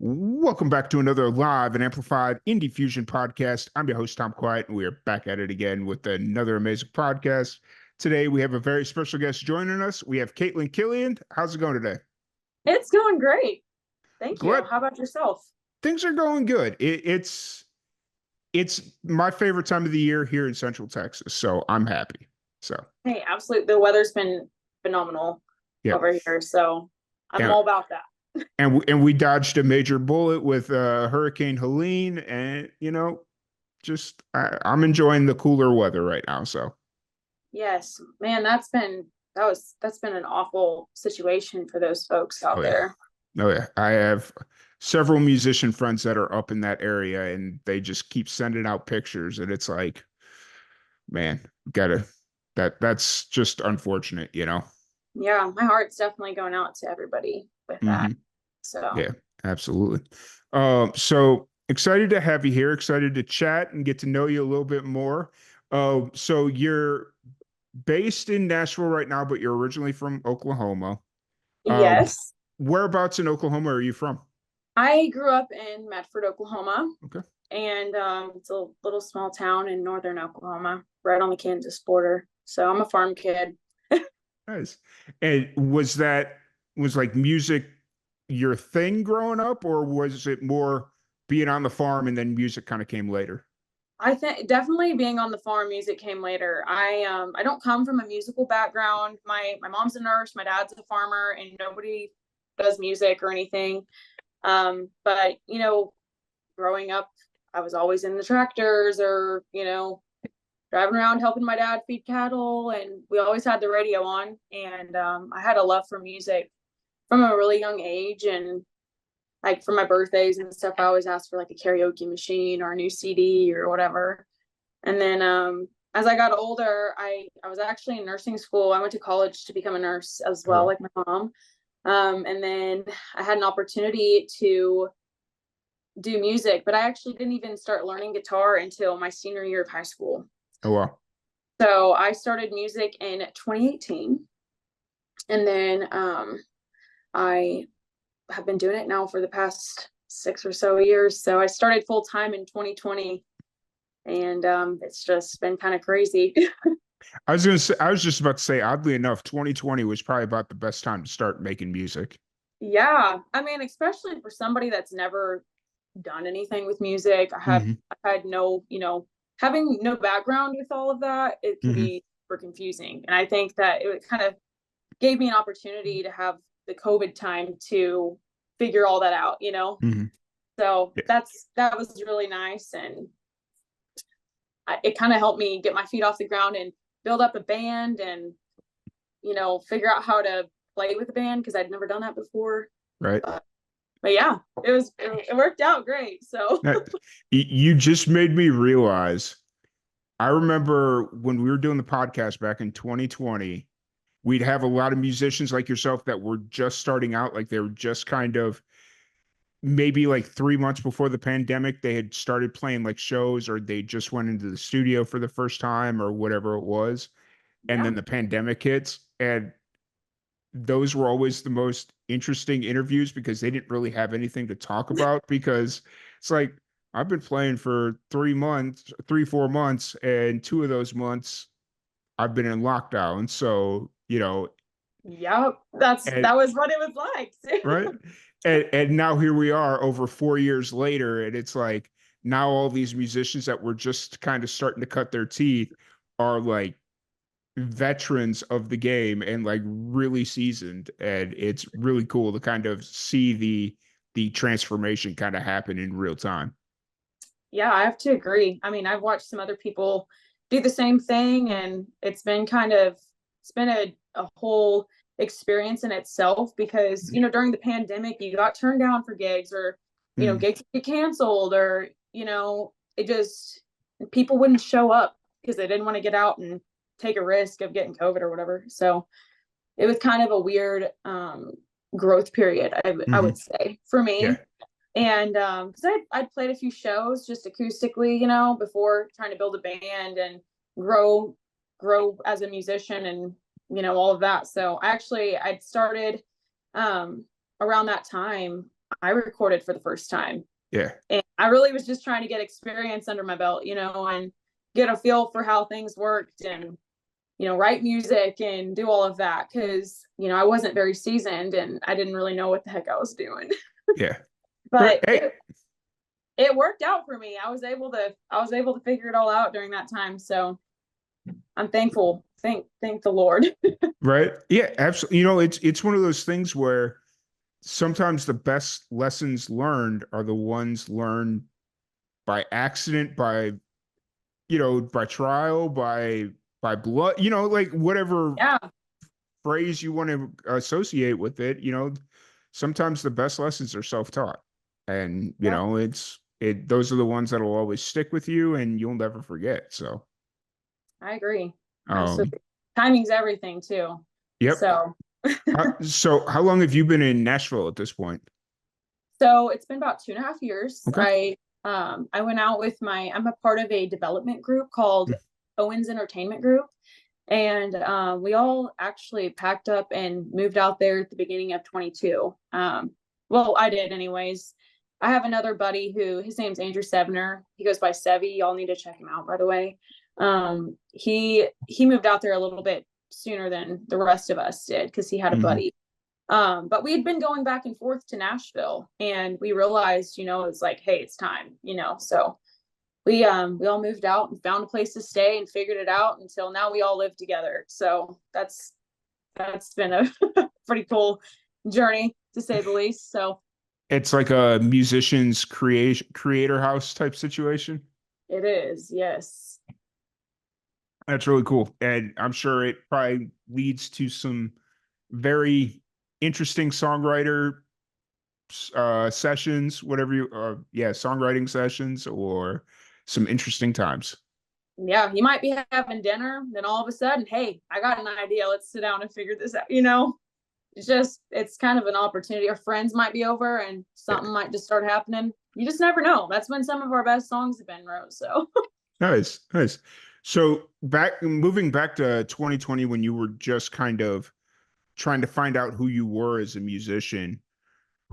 Welcome back to another live and amplified Indie Fusion podcast. I'm your host, Tom Quiet, and we are back at it again with another amazing podcast. Today, we have a very special guest joining us. We have Kaitlyn Kilian. How's it going today? It's going great. Thank you. Glad How about yourself? things are going good. It's my favorite time of the year here in Central Texas, so I'm happy. So, Hey, absolutely. The weather's been phenomenal yeah. over here, so I'm And, all about that. and we dodged a major bullet with Hurricane Helene, and I'm enjoying the cooler weather right now. So. Yes, man, that's been an awful situation for those folks Oh out yeah. there. Oh yeah. I have several musician friends that are up in that area and they just keep sending out pictures and it's like, man, gotta that's just unfortunate. Yeah, my heart's definitely going out to everybody with that. Hmm. So, Yeah, absolutely. So excited to have you here, excited to chat and get to know you a little bit more. So you're based in Nashville right now, but you're originally from Oklahoma. Um, yes, whereabouts in Oklahoma are you from? I grew up in Medford, Oklahoma, Okay. and it's a little small town in northern Oklahoma, right on the Kansas border. So I'm a farm kid. Nice. And was like music your thing growing up, or was it more being on the farm and then music kind of came later? I think definitely being on the farm, music came later. I don't come from a musical background. My mom's a nurse, my dad's a farmer, and nobody does music or anything. But growing up, I was always in the tractors or driving around helping my dad feed cattle, and we always had the radio on. And I had a love for music from a really young age, and like for my birthdays and stuff, I always asked for like a karaoke machine or a new CD or whatever. And then as I got older, I was actually in nursing school. I went to college to become a nurse as well, Oh, like my mom. And then I had an opportunity to do music, but I actually didn't even start learning guitar until my senior year of high school. oh wow. So I started music in 2018, and then I have been doing it now for the past 6 or so years. So I started full time in 2020, and it's just been kind of crazy. I was just about to say, oddly enough, 2020 was probably about the best time to start making music. Yeah, I mean, especially for somebody that's never done anything with music. Hmm. I had no, having no background with all of that, it can Hmm. be super confusing. And I think that it kind of gave me an opportunity to have the COVID time to figure all that out. Hmm. So Yeah. that was really nice, and it kind of helped me get my feet off the ground and build up a band, and figure out how to play with a band because I'd never done that before. Right. But yeah, it worked out great. So Now, you just made me realize. I remember when we were doing the podcast back in 2020, we'd have a lot of musicians like yourself that were just starting out, like they were just kind of maybe like 3 months before the pandemic, they had started playing like shows or they just went into the studio for the first time or whatever it was. And yeah, then the pandemic hits. And those were always the most interesting interviews because they didn't really have anything to talk about because it's like, I've been playing for 3 months, 4 months, and 2 of those months I've been in lockdown. So, yep, and that was what it was like. right. And now here we are over 4 years later, and it's like now all these musicians that were just kind of starting to cut their teeth are like veterans of the game and like really seasoned. And it's really cool to kind of see the transformation kind of happen in real time. Yeah, I have to agree. I mean, I've watched some other people do the same thing, and it's been a whole experience in itself because during the pandemic you got turned down for gigs, or Mhm. gigs get canceled, or it just people wouldn't show up because they didn't want to get out and take a risk of getting COVID or whatever. So it was kind of a weird growth period, I Mhm. would say, for Yeah. me. And because I'd played a few shows just acoustically, before trying to build a band and grow as a musician, and all of that. So actually I'd started around that time I recorded for the first time. Yeah. And I really was just trying to get experience under my belt, and get a feel for how things worked and, write music and do all of that. Cause, I wasn't very seasoned and I didn't really know what the heck I was doing. Yeah. Right. But Hey. it worked out for me. I was able to figure it all out during that time. So I'm thankful. Thank the Lord. Right. Yeah, absolutely. It's one of those things where sometimes the best lessons learned are the ones learned by accident, by trial, by blood, like whatever Yeah, phrase you want to associate with it, sometimes the best lessons are self-taught. And, yeah, those are the ones that'll always stick with you and you'll never forget. So, I agree. um, Absolutely. Timing's everything too. yep. So So how long have you been in Nashville at this point? So it's been about 2.5 years. Okay. I went out with I'm a part of a development group called Owens Entertainment Group. And we all actually packed up and moved out there at the beginning of 22. Well, I did anyways. I have another buddy his name's Andrew Sevner. He goes by Sevy. Y'all need to check him out, by the way. He moved out there a little bit sooner than the rest of us did because he had a buddy. But we had been going back and forth to Nashville and we realized, it's like, hey, it's time, so we all moved out and found a place to stay and figured it out until now we all live together. So that's been a pretty cool journey to say the least. So It's like a musician's creator house type situation. it is, yes. That's really cool. And I'm sure it probably leads to some very interesting songwriter sessions, whatever songwriting sessions or some interesting times. Yeah, you might be having dinner, then all of a sudden, hey, I got an idea. Let's sit down and figure this out. It's kind of an opportunity. Our friends might be over and something might just start happening. You just never know. That's when some of our best songs have been wrote. So Nice, nice. So moving back to 2020 when you were just kind of trying to find out who you were as a musician,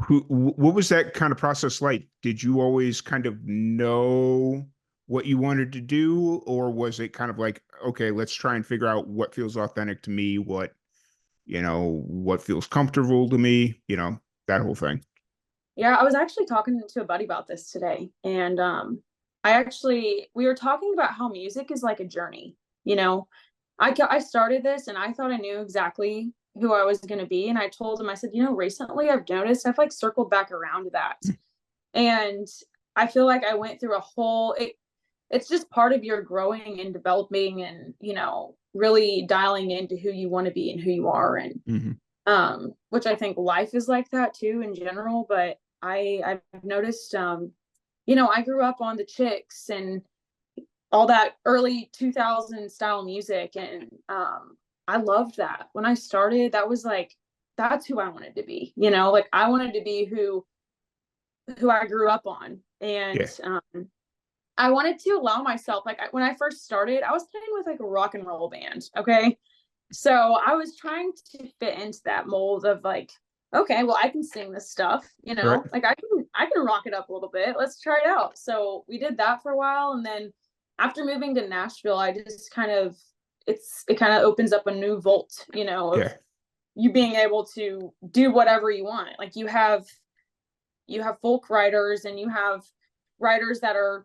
what was that kind of process like? Did you always kind of know what you wanted to do, or was it kind of like, okay, let's try and figure out what feels authentic to me, what feels comfortable to me, that whole thing? yeah, I was actually talking to a buddy about this today. And we were talking about how music is like a journey. I started this and I thought I knew exactly who I was going to be. And I told him, I said, recently I've noticed I've like circled back around to that. And I feel like I went through it's just part of your growing and developing and, really dialing into who you want to be and who you are. And, which I think life is like that too in general. But I've noticed, I grew up on the Chicks and all that early 2000 style music. And, I loved that when I started. That was like, that's who I wanted to be, like I wanted to be who I grew up on. And, Yeah. I wanted to allow myself, like when I first started, I was playing with like a rock and roll band. Okay. So I was trying to fit into that mold of like, okay, well, I can sing this stuff, Right. like I can rock it up a little bit. Let's try it out. So we did that for a while. And then after moving to Nashville, I just it kind of opens up a new vault, of Yeah. you being able to do whatever you want. Like you have folk writers and you have writers that are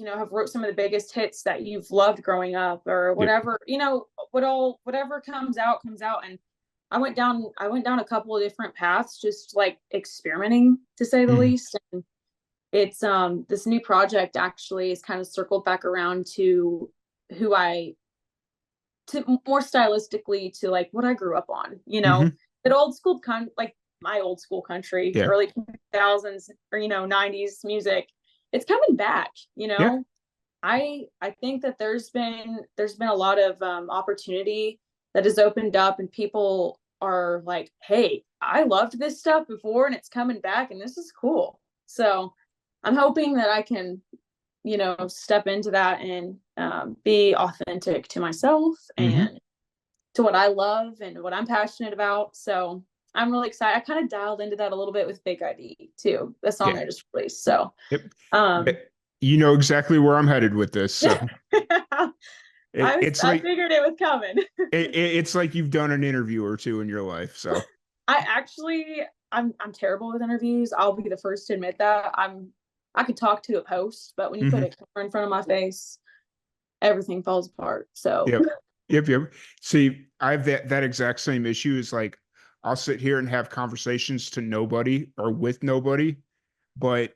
have wrote some of the biggest hits that you've loved growing up or Yep. whatever, whatever comes out. And I went down a couple of different paths, just like experimenting to say the Mhm. least. And it's this new project actually is kind of circled back around to who to more stylistically to like what I grew up on, Mhm. that old school like my old school country, Yeah. early 2000s or 90s music. It's coming back. Yeah. I think that there's been a lot of opportunity that has opened up and people are like, hey, I loved this stuff before and it's coming back and this is cool. So I'm hoping that I can step into that and be authentic to myself Mhm. and to what I love and what I'm passionate about. So I'm really excited. I kind of dialed into that a little bit with Fake ID too, the song Yeah. I just released. So, Yep. um, You know exactly where I'm headed with this. So it's I like figured it was coming. it's like you've done an interview or two in your life. So I actually, I'm terrible with interviews. I'll be the first to admit that. I could talk to a post, but when you put mhm. a camera in front of my face, everything falls apart. So, Yep. Yep. See, I have that exact same issue. Is like I'll sit here and have conversations to nobody or with nobody, but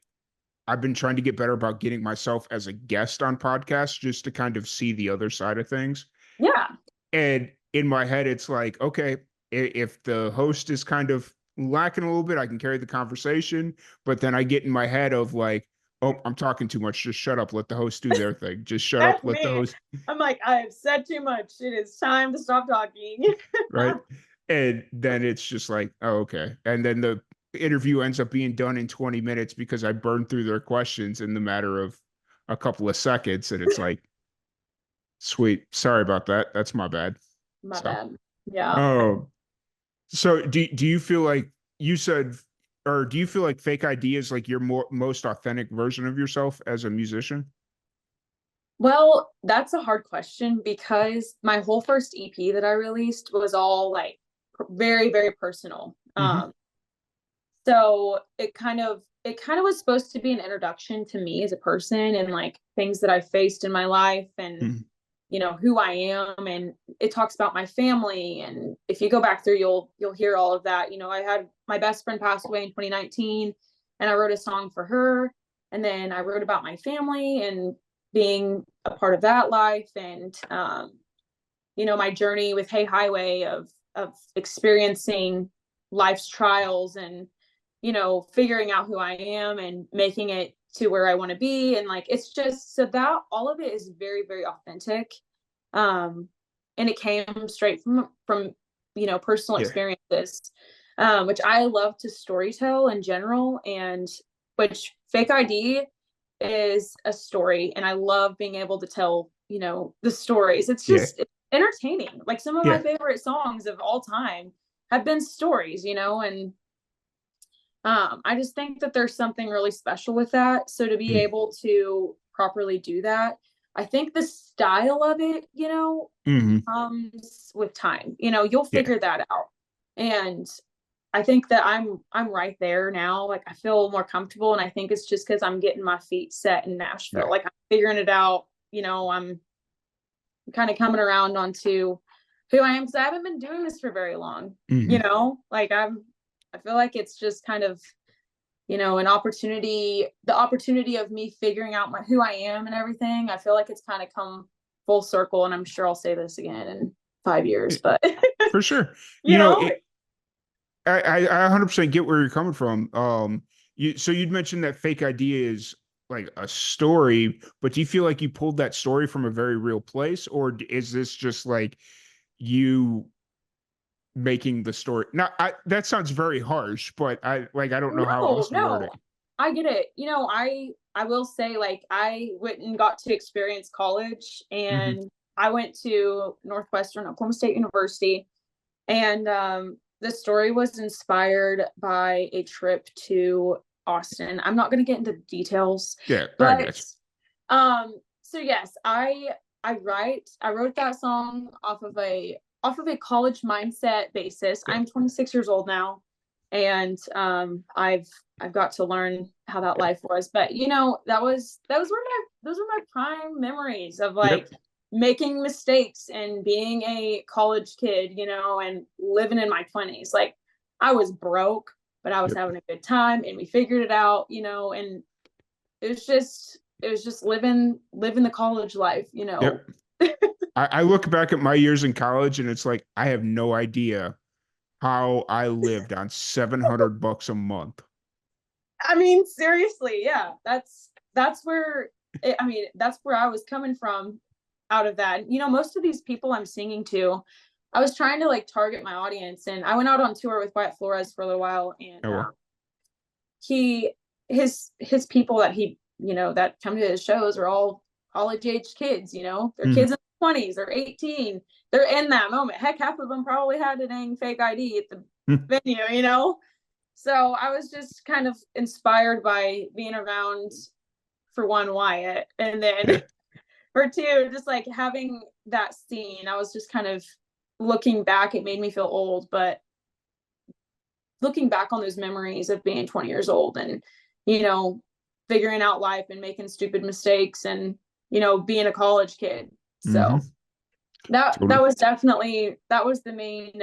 I've been trying to get better about getting myself as a guest on podcasts just to kind of see the other side of things. yeah, And in my head, it's like, okay, if the host is kind of lacking a little bit, I can carry the conversation. But then I get in my head of like, oh, I'm talking too much. Just shut up. Let the host do their thing. Just shut up. that's Let the me. host, I'm like, I have said too much. It is time to stop talking. right? And then it's just like, oh, okay. And then the interview ends up being done in 20 minutes because I burned through their questions in the matter of a couple of seconds. And it's like, sweet. Sorry about that. That's my bad. My So, bad. Yeah. oh, so do you feel like you said, or do you feel like Fake ID is like your most authentic version of yourself as a musician? Well, that's a hard question because my whole first EP that I released was all like very, very personal. Hmm. So it kind of was supposed to be an introduction to me as a person and like things that I faced in my life and Hmm. who I am, and it talks about my family. And if you go back through, you'll hear all of that. I had my best friend passed away in 2019, and I wrote a song for her, and then I wrote about my family and being a part of that life, and my journey with Hey Highway of experiencing life's trials and figuring out who I am and making it to where I want to be. And like it's just so that all of it is very, very authentic. Um and it came straight from personal Yeah. experiences, which I love to storytell in general, and which Fake ID is a story, and I love being able to tell the stories. It's Yeah. just it's entertaining. Like some of my Yeah. favorite songs of all time have been stories, and I just think that there's something really special with that. So to be Mm-hmm. able to properly do that, I think the style of it, Mm-hmm. comes with time. You'll Yeah. figure that out. And I think that I'm right there now. Like I feel more comfortable, and I think it's just because I'm getting my feet set in Nashville. Yeah. Like I'm figuring it out. I'm kind of coming around onto who I am because I haven't been doing this for very long. Mm-hmm. Like I feel like it's just kind of an opportunity, the opportunity of me figuring out who I am and everything. I feel like it's kind of come full circle, and I'm sure I'll say this again in 5 years, but For sure. you know, I 100% get where you're coming from. You'd mentioned that Fake ID is like a story, but do you feel like you pulled that story from a very real place, or is this just like you making the story? Now, that sounds very harsh, but I don't know how no, else to word no, it. I get it. I will say, like, I went and got to experience college, Hmm. and I went to Northwestern Oklahoma State University, and the story was inspired by a trip to Austin. I'm not going to get into details, Yeah, I but guess. so yes, I wrote that song off of a college mindset basis. Yeah, I'm 26 years old now, and I've got to learn how that yeah, life was. But those were my prime memories of like yep, making mistakes and being a college kid, and living in my 20s. Like I was broke, but I was yep, having a good time, and we figured it out, and it was just living the college life. yep. I look back at my years in college and it's like I have no idea how I lived on $700 a month. I mean, seriously, yeah. That's where that's where I was coming from out of that. Most of these people I'm singing to, I was trying to like target my audience, and I went out on tour with Wyatt Flores for a little while, and Oh well. he his people that come to his shows are all college age kids. They're Mhm. kids in their 20s, they're 18, they're in that moment. Heck, half of them probably had a dang Fake ID at the venue, you know? So I was just kind of inspired by being around, for one, Wyatt, and then Yeah. for two, just like having that scene. I was just kind of looking back, it made me feel old, but looking back on those memories of being 20 years old and, you know, figuring out life and making stupid mistakes and, you know, being a college kid. Mm-hmm. So that Totally. was definitely, that was the main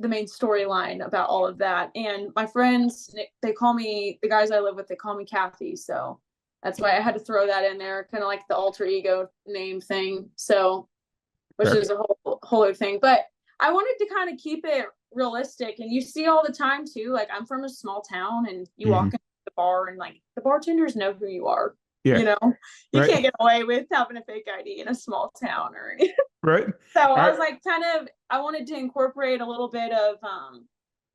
storyline about all of that. And my friends, they call me, the guys I live with, they call me Kathy. So that's why I had to throw that in there, kind of like the alter ego name thing. So, which Yeah. is a whole other thing. But I wanted to kind of keep it realistic. And you see all the time too, like I'm from a small town and you walk Mm-hmm. into the bar and like the bartenders know who you are. Yeah. You know, you Right. can't get away with having a fake ID in a small town or anything. Right. So I I was like, kind of, I wanted to incorporate a little bit of,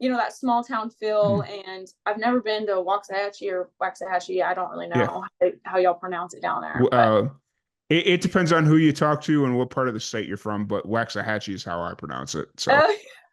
you know, that small town feel. mm, And I've never been to Waxahachie or Waxahachie. I don't really yeah. know how y'all pronounce it down there, but It depends on who you talk to and what part of the state you're from, but Waxahachie is how I pronounce it. So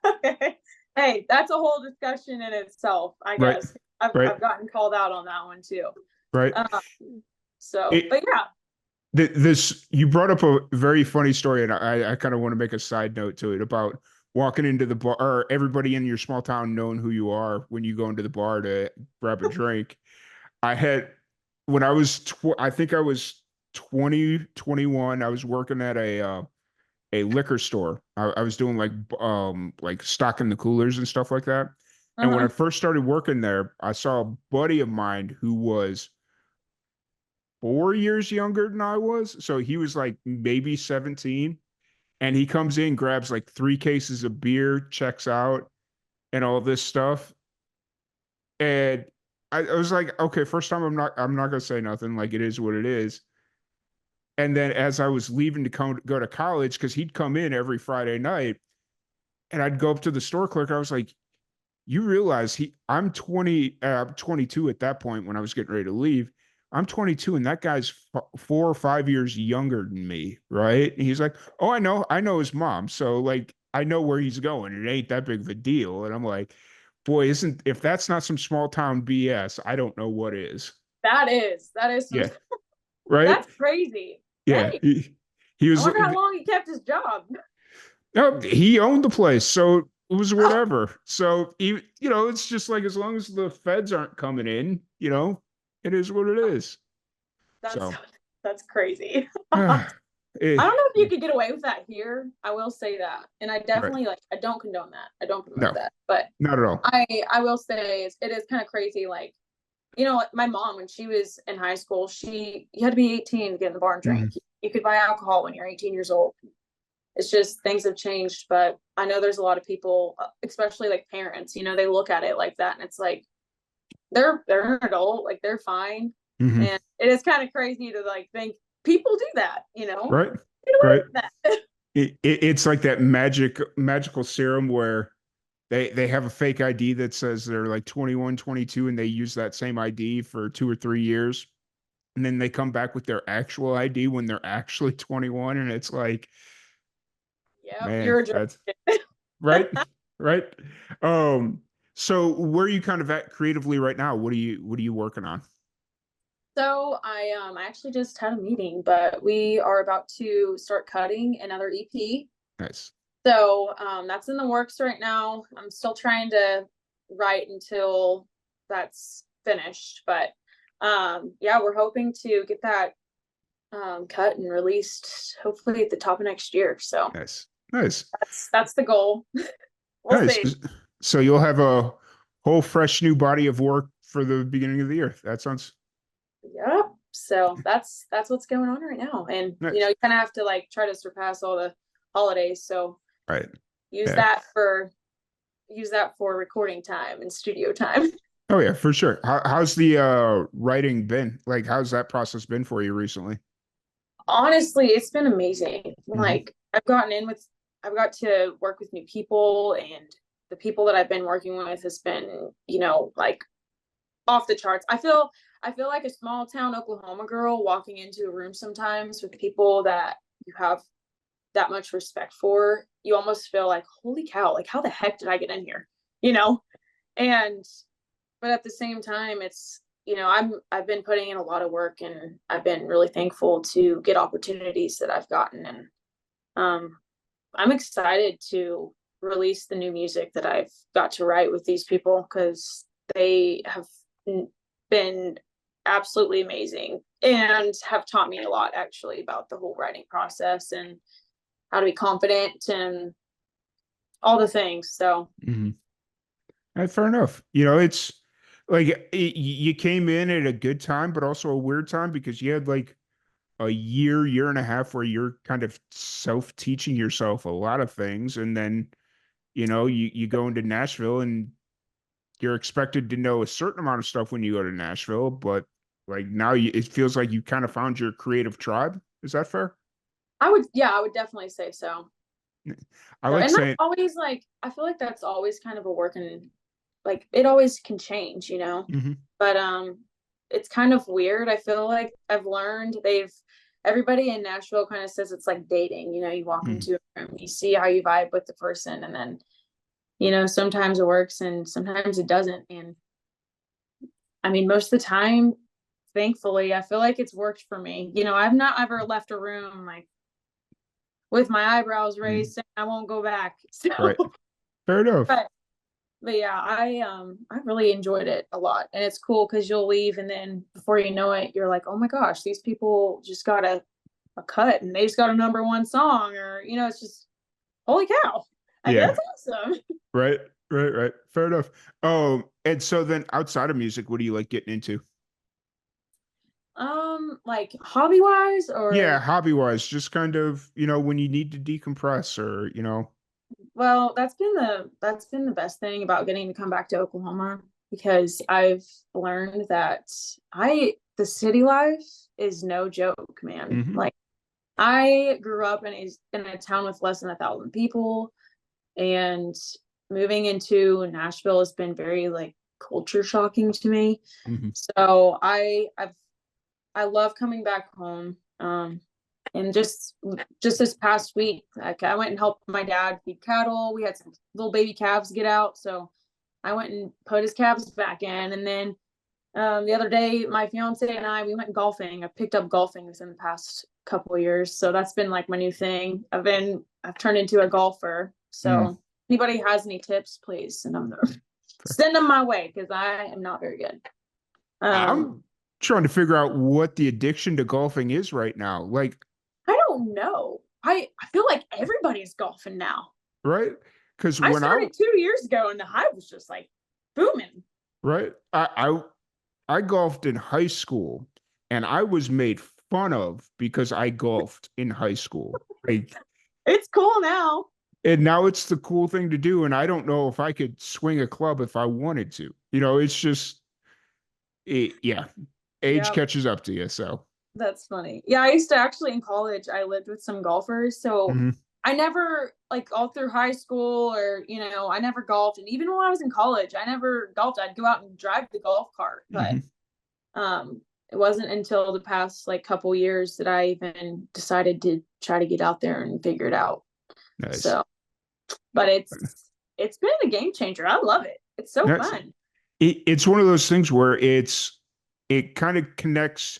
okay. Hey, that's a whole discussion in itself, I right. guess. I've Right. I've gotten called out on that one too. Right. Um, so, It but yeah. this you brought up a very funny story, and I kind of want to make a side note to it about walking into the bar, or everybody in your small town knowing who you are when you go into the bar to grab a drink. I had when I was I think I was 20, 21. I was working at a liquor store. I was doing like stocking the coolers and stuff like that. And when I Uh-huh. first started working there, I saw a buddy of mine who was 4 years younger than I was. So he was like maybe 17. And he comes in, grabs like 3 cases of beer, checks out, and all this stuff. And I was like, okay, first time I'm not gonna say nothing. Like it is what it is. And then as I was leaving to go to college, because he'd come in every Friday night, and I'd go up to the store clerk. I was like, you realize I'm 22 at that point when I was getting ready to leave. I'm 22 and that guy's 4 or 5 years younger than me, right? And he's like, oh, I know his mom. So like, I know where he's going. It ain't that big of a deal. And I'm like, boy, if that's not some small town BS, I don't know what is. That is some, Yeah. Right. that's crazy. Yeah. Dang. He I was, wonder how long he kept his job. no, he owned the place. So it was whatever. So it's just like as long as the feds aren't coming in, it is what it is. That's So that's crazy. I eh, don't know if you could get away with that here. I will say that. And I right. definitely, like, I don't condone that. I don't promote No, that. But not at all. I will say it is kind of crazy. Like, you know, my mom, when she was in high school, you had to be 18 to get in the bar and drink. Mhm. You could buy alcohol when you're 18 years old. It's just things have changed. But I know there's a lot of people, especially like parents, you know, they look at it like that and it's like they're an adult, like they're fine. Mhm. And it is kind of crazy to like think people do that, you know? Right. Get away Right. with that. It's like that magical serum where they have a fake ID that says they're like 21, 22, and they use that same ID for 2 or 3 years. And then they come back with their actual ID when they're actually 21. And it's like, Yep, man, you're a jerk. that's right. Right. Um, so where are you kind of at creatively right now? What are you working on? So I actually just had a meeting, but we are about to start cutting another EP. Nice. So that's in the works right now. I'm still trying to write until that's finished, but yeah, we're hoping to get that cut and released hopefully at the top of next year. So Nice. Nice. that's the goal. We'll Nice. see. So you'll have a whole fresh new body of work for the beginning of the year. That sounds Yep. So that's what's going on right now. And you know, nice. you kind of have to like try to surpass all the holidays. So Right. use Yeah. that for recording time and studio time. Oh yeah, for sure. How's the writing been? Like how's that process been for you recently? Honestly, it's been amazing. Hmm. Like I've got to work with new people, and the people that I've been working with has been, you know, like off the charts. I feel like a small town Oklahoma girl walking into a room sometimes with people that you have that much respect for, you almost feel like, holy cow, like how the heck did I get in here? You know? And but at the same time, it's, I've been putting in a lot of work, and I've been really thankful to get opportunities that I've gotten. And I'm excited to release the new music that I've got to write with these people, because they have been absolutely amazing and have taught me a lot, actually, about the whole writing process and how to be confident and all the things. So Fair enough. It's like you came in at a good time, but also a weird time because you had like a year and a half where you're kind of self-teaching yourself a lot of things. And then, you go into Nashville and you're expected to know a certain amount of stuff when you go to Nashville, but like now it feels like you kind of found your creative tribe. Is that fair? I would definitely say so. I So, like and that's saying, always like, I feel like that's always kind of a work, and like it always can change, mhm, but it's kind of weird. I feel like I've learned everybody in Nashville kind of says it's like dating. You walk mhm. into a room, you see how you vibe with the person, and then sometimes it works and sometimes it doesn't. And I mean, most of the time, thankfully, I feel like it's worked for me. I've not ever left a room like with my eyebrows Mhm. raised saying I won't go back. So, Right. Fair enough. but yeah, I really enjoyed it a lot. And it's cool because you'll leave, and then before you know it, you're like, oh my gosh, these people just got a cut, and they just got a number one song, or it's just holy cow. Like, Yeah. that's awesome. Right. Right. Fair enough. Oh, and so then outside of music, what do you like getting into? Like hobby wise, Yeah, or hobby wise, just kind of, when you need to decompress or, well, that's been the best thing about getting to come back to Oklahoma, because I've learned that the city life is no joke, man. hmm Like, I grew up in a town with less than 1,000 people, and moving into Nashville has been very like culture shocking to me. hmm So I love coming back home. And just this past week, like, I went and helped my dad feed cattle. We had some little baby calves get out, so I went and put his calves back in. And then the other day, my fiance and we went golfing. I picked up golfing within the past couple of years, so that's been like my new thing. I've turned into a golfer. Mm. So anybody has any tips, please send them my way, because I am not very good. Um, I'm trying to figure out what the addiction to golfing is right now. Like, I don't know. I feel like everybody's golfing now. right? Because I when I, started 2 years ago, and the hype was just like booming. right, I golfed in high school and I was made fun of because I golfed in high school. Like, It's cool now. and now it's the cool thing to do. And I don't know if I could swing a club if I wanted to. It's just, yeah, age Yeah, catches up to you. So, that's funny. Yeah, I used to actually, in college, I lived with some golfers. So mhm, I never, like, all through high school, or, I never golfed. And even when I was in college, I never golfed. I'd go out and drive the golf cart. But mhm. it wasn't until the past like couple years that I even decided to try to get out there and figure it out. Nice. So, but it's been a game changer. I love it. It's so That's fun. it's one of those things where it kind of connects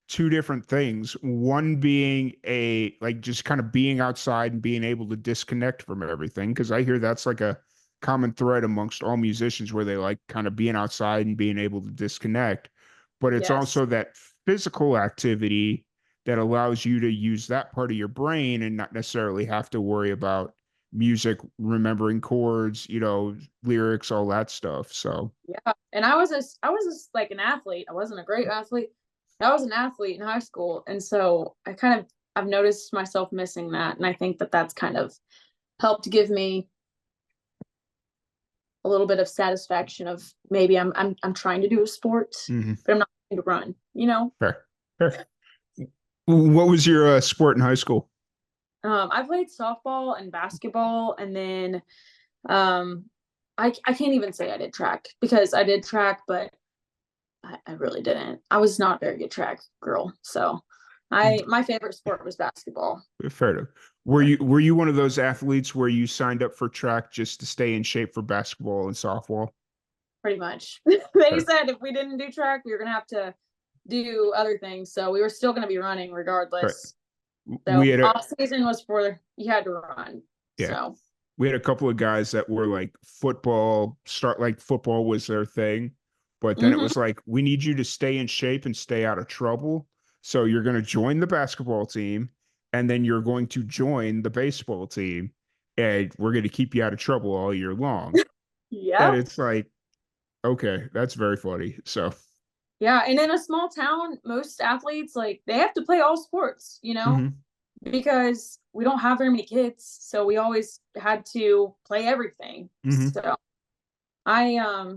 two different things. One being a like just kind of being outside and being able to disconnect from everything. Because I hear that's like a common thread amongst all musicians where they like kind of being outside and being able to disconnect. But it's Yes. also that physical activity that allows you to use that part of your brain and not necessarily have to worry about music, remembering chords, lyrics, all that stuff. So, Yeah. And I was like an athlete. I wasn't a great athlete. I was an athlete in high school. And so I've noticed myself missing that. And I think that that's kind of helped give me a little bit of satisfaction of, maybe I'm trying to do a sport, mhm, but I'm not trying to run. fair, fair. What was your sport in high school? I played softball and basketball, and then um, I can't even say I did track, because I did track, but I really didn't. I was not a very good track girl. So My favorite sport was basketball. Fair enough. Were you one of those athletes where you signed up for track just to stay in shape for basketball and softball? Pretty much. They Fair. said if we didn't do track, we were gonna have to do other things. So we were still gonna be running Right. regardless. We So had a off season was for you had to run. Yeah. So We had a couple of guys that were like football was their thing, but then it mhm. was like, we need you to stay in shape and stay out of trouble. So you're going to join the basketball team, and then you're going to join the baseball team, and we're going to keep you out of trouble all year long. And Yep. it's like, okay, that's very funny. So, Yeah. And in a small town, most athletes like they have to play all sports, mhm, because we don't have very many kids. So we always had to play everything. mhm. So I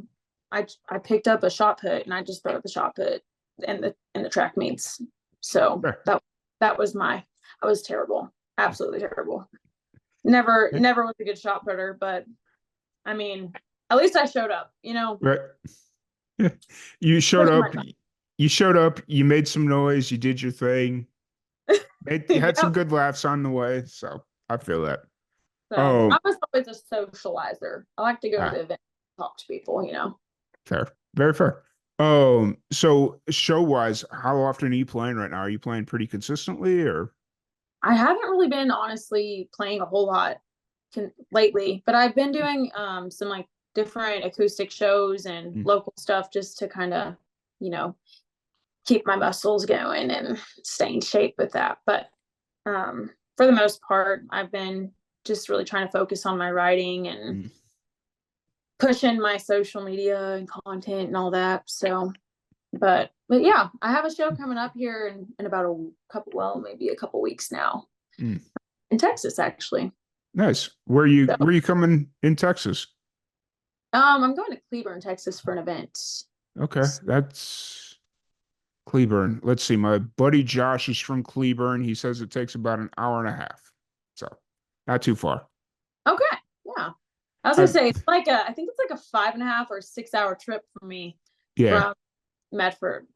I picked up a shot put and I just threw up the shot put in the track meets. So Sure. that was I was terrible. Absolutely terrible. Never was a good shot putter, but I mean, at least I showed up. Right. Yeah. You showed Put in up, my you showed up, you made some noise, you did your thing. You time. had some Yep. good laughs on the way, so I feel that. So Oh, I was always a socializer. I like to go to ah, events, talk to people. fair, very fair. So show wise, how often are you playing right now? Are you playing pretty consistently, or I haven't really been honestly playing a whole lot lately, but I've been doing some like different acoustic shows and mm, local stuff just to kind of, you know, keep my muscles going and stay in shape with that. But for the most part, I've been just really trying to focus on my writing and mm. pushing my social media and content and all that. So, but yeah, I have a show coming up here in about maybe a couple weeks now Mm. in Texas, actually. Nice. Where you So, where you coming in Texas? I'm going to Cleburne, Texas for an event. Okay, that's Cleburne. Let's see. My buddy Josh is from Cleburne. He says it takes about an hour and a half, so not too far. Okay, yeah. I was gonna I say I think it's like a 5.5 or 6 hour trip for me Yeah, from Medford.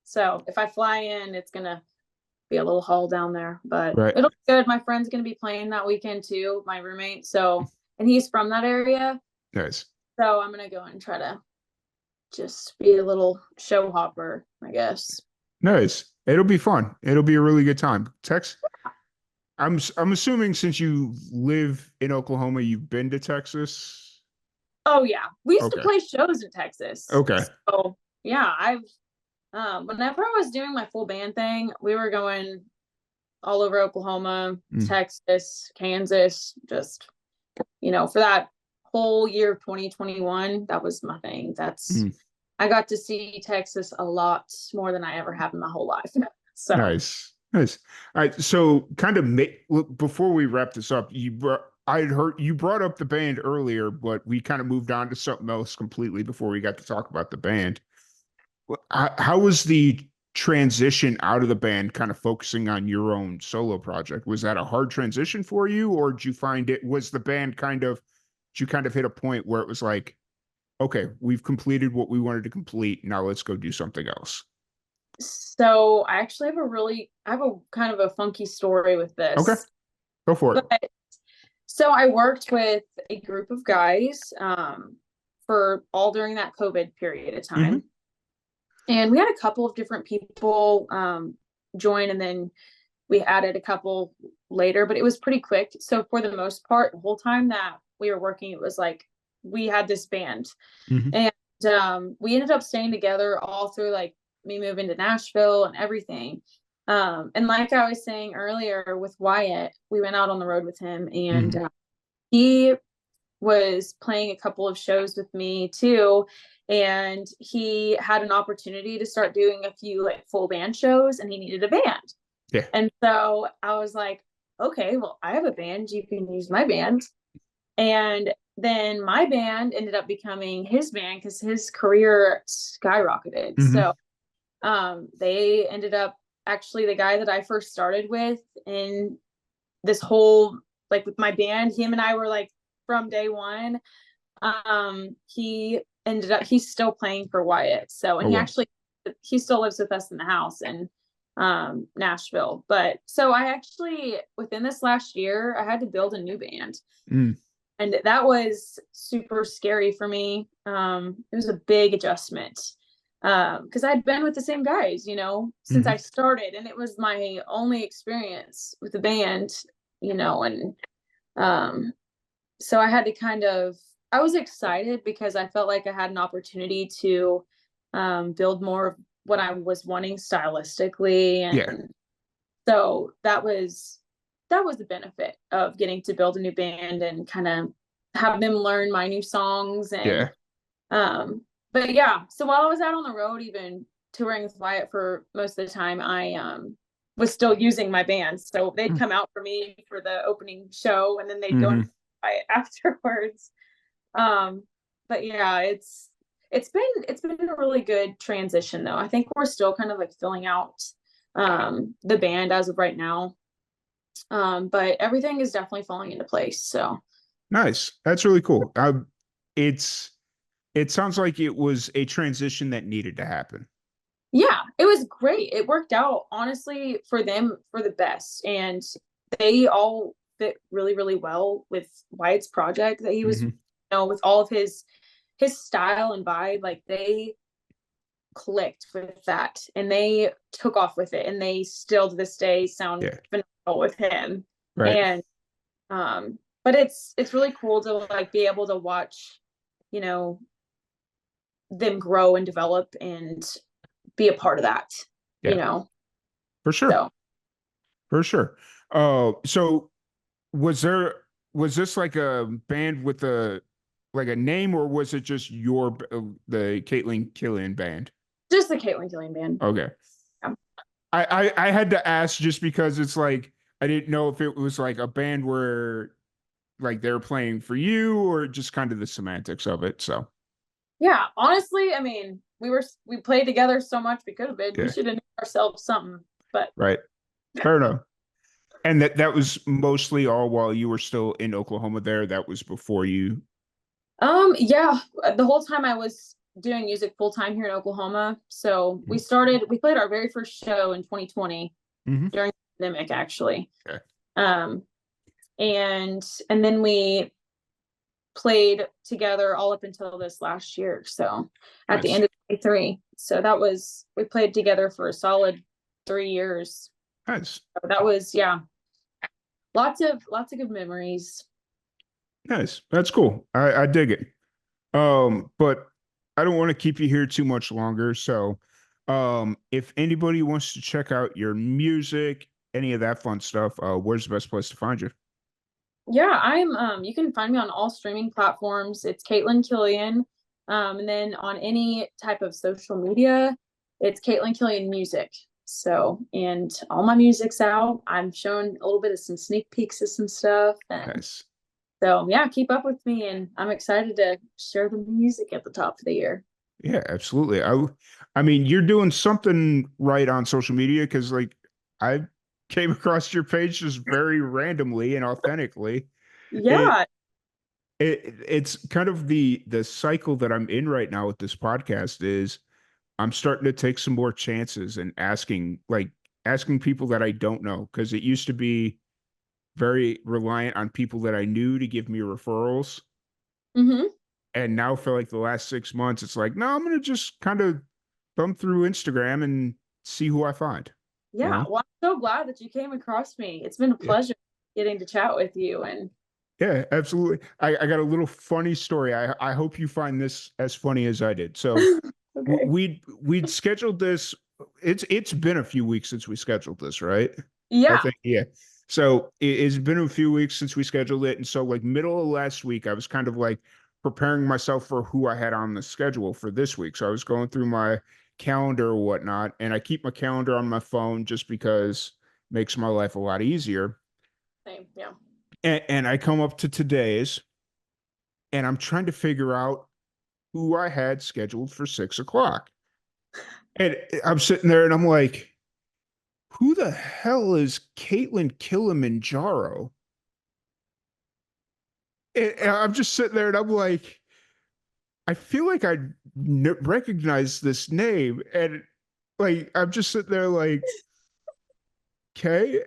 So if I fly in, it's gonna be a little haul down there, but right. it'll be good. My friend's gonna be playing that weekend too, my roommate. So and he's from that area. Nice. So I'm gonna go and try to just be a little show hopper, I guess. Nice. It'll be fun. It'll be a really good time. I'm assuming since you live in Oklahoma, you've been to Texas. Oh yeah. We used to Okay. play shows in Texas. Okay. So yeah, I've whenever I was doing my full band thing, we were going all over Oklahoma, Mm, Texas, Kansas, just for that whole year of 2021, that was my thing. mm. I got to see Texas a lot more than I ever have in my whole life. So, Nice. Nice. All right. So kind of before we wrap this up, I had heard you brought up the band earlier, but we kind of moved on to something else completely before we got to talk about the band. How was the transition out of the band, kind of focusing on your own solo project? Was that a hard transition for you, or did you find it was the band did you kind of hit a point where it was like, okay, we've completed what we wanted to complete. Now let's go do something else. so I actually I have a kind of a funky story with Okay, this. go for it. But so I worked with a group of guys for all during that COVID period of Hmm. time. And we had a couple of different people join, and then we added a couple later, but it was pretty quick. So for the most part, the whole time that we were working, it was like we had this band, Hmm. and we ended up staying together all through like me moving to Nashville and everything. And like I was saying earlier with Wyatt, we went out on the road with him, and Hmm. he was playing a couple of shows with me too, and he had an opportunity to start doing a few like full band shows, and he needed a band. Yeah. And so I was like, okay, well, I have a band, you can use my band. And then my band ended up becoming his band because his career skyrocketed. Hmm. So they ended up actually the guy that I first started with in this whole like with my band, him and I were like from day one. He's still playing for Wyatt. So and Oh he well. actually he still lives with us in the house, and Nashville. But so I actually, within this last year, I had to build a new band. Mm. And that was super scary for me. It was a big adjustment because I'd been with the same guys, since I started, and it was my only experience with the band, and so I had to I was excited because I felt like I had an opportunity to build more of what I was wanting stylistically. Yeah. And so that was the benefit of getting to build a new band and kind of have them learn my new songs. Yeah. And but yeah, so while I was out on the road, even touring with Wyatt for most of the time, I was still using my band. So they'd come out for me for the opening show, and then they'd go Mm-hmm. and Wyatt afterwards. But yeah, it's been a really good transition though. I think we're still kind of like filling out the band as of right now. But everything is definitely falling into place. So Nice. That's really cool. It's it sounds like it was a transition that needed to happen. yeah, it was great. It worked out honestly for them for the best. And they all fit really, really well with Wyatt's project that he was, Mm-hmm. with all of his style and vibe. Like they clicked with that and they took off with it, and they still to this day sound Yeah. phenomenal with him. Right. And but it's really cool to like be able to watch, you know, them grow and develop and be a part of that, you Yeah. know. For sure. So For sure. So was there was this like a band with a like a name, or was it just the Kaitlyn Kilian band? just the Kaitlyn Kilian band. Okay. Yeah. I had to ask just because it's like I didn't know if it was like a band where like they're playing for you or just kind of the semantics of it. So Yeah, honestly, I mean, we played together so much. We could have been. We yeah, should have named ourselves something, but right. Fair enough. And that was mostly all while you were still in Oklahoma there. That was before you. yeah, the whole time I was doing music full time here in Oklahoma. So we played our very first show in 2020 Mm-hmm. during the pandemic, actually. Okay. Um, and then we played together all up until this last year. So at the Nice. end of 23. So we played together for a solid 3 years. Nice. So that was, yeah, lots of good memories. Nice. That's cool. I dig it. But I don't want to keep you here too much longer. So, if anybody wants to check out your music, any of that fun stuff, where's the best place to find you? Yeah, you can find me on all streaming platforms. It's Kaitlyn Kilian. And then on any type of social media, it's Kaitlyn Kilian Music. So, and all my music's out. I'm showing a little bit of some sneak peeks of some stuff. And Nice. so, yeah, keep up with me. And I'm excited to share the music at the top of the year. Yeah, absolutely. I mean, you're doing something right on social media because, like, I came across your page just very randomly and authentically. It, Yeah. it's kind of the cycle that I'm in right now with this podcast is I'm starting to take some more chances and asking people that I don't know because it used to be very reliant on people that I knew to give me referrals. Mm-hmm. And now for like the last 6 months, it's like, no, I'm gonna just kind of thumb through Instagram and see who I find, you Yeah. know? Well, I'm so glad that you came across me. It's been a Yeah. pleasure getting to chat with you. And Yeah, absolutely. I got a little funny story. I hope you find this as funny as I did. So okay. we'd scheduled this. It's been a few weeks since we scheduled this, right? I Yeah. think, yeah. So it's been a few weeks since we scheduled it. And so like middle of last week, I was kind of like preparing myself for who I had on the schedule for this week. So I was going through my calendar or whatnot, and I keep my calendar on my phone just because it makes my life a lot easier. Same. Yeah. And I come up to today's and I'm trying to figure out who I had scheduled for 6 o'clock. And I'm sitting there and I'm like, who the hell is Kaitlyn Kilimanjaro? And I'm just sitting there and I'm like, I feel like recognize this name. And like, I'm just sitting there like, okay.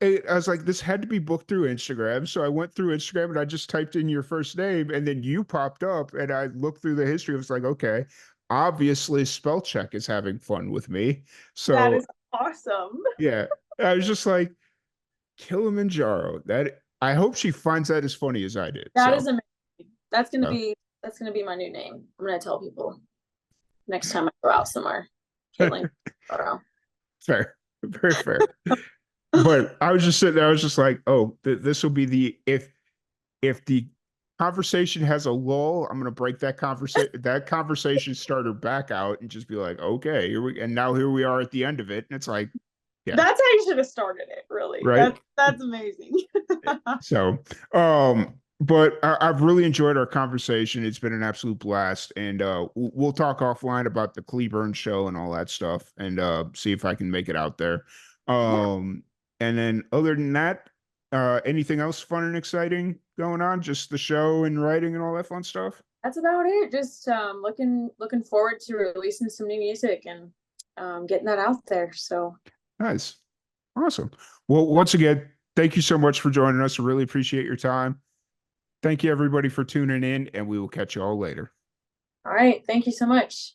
I was like, this had to be booked through Instagram. So I went through Instagram and I just typed in your first name and then you popped up and I looked through the history. I was like, okay, obviously spell check is having fun with me. That So is awesome. yeah, I was just like, Kilimanjaro. That I hope she finds that as funny as I did. That is So amazing. That's gonna uh, be that's gonna be my new name. I'm gonna tell people next time I go out somewhere. Kaitlyn. fair, very fair. But I was just sitting there, I was just like, oh, this will be the if the conversation has a lull, I'm gonna break that conversation starter back out and just be like, okay, here we are at the end of it. And it's like, yeah, That's how you should have started it, really. right. That's amazing. So, but I've really enjoyed our conversation. It's been an absolute blast, and we'll talk offline about the Cleburne show and all that stuff, and see if I can make it out there. Yeah, And then other than that, anything else fun and exciting going on? Just the show and writing and all that fun stuff. that's about it. Just looking forward to releasing some new music and getting that out there. So Nice, awesome. Well, once again, thank you so much for joining us. I really appreciate your time. Thank you everybody for tuning in, and we will catch you all later. all right, thank you so much.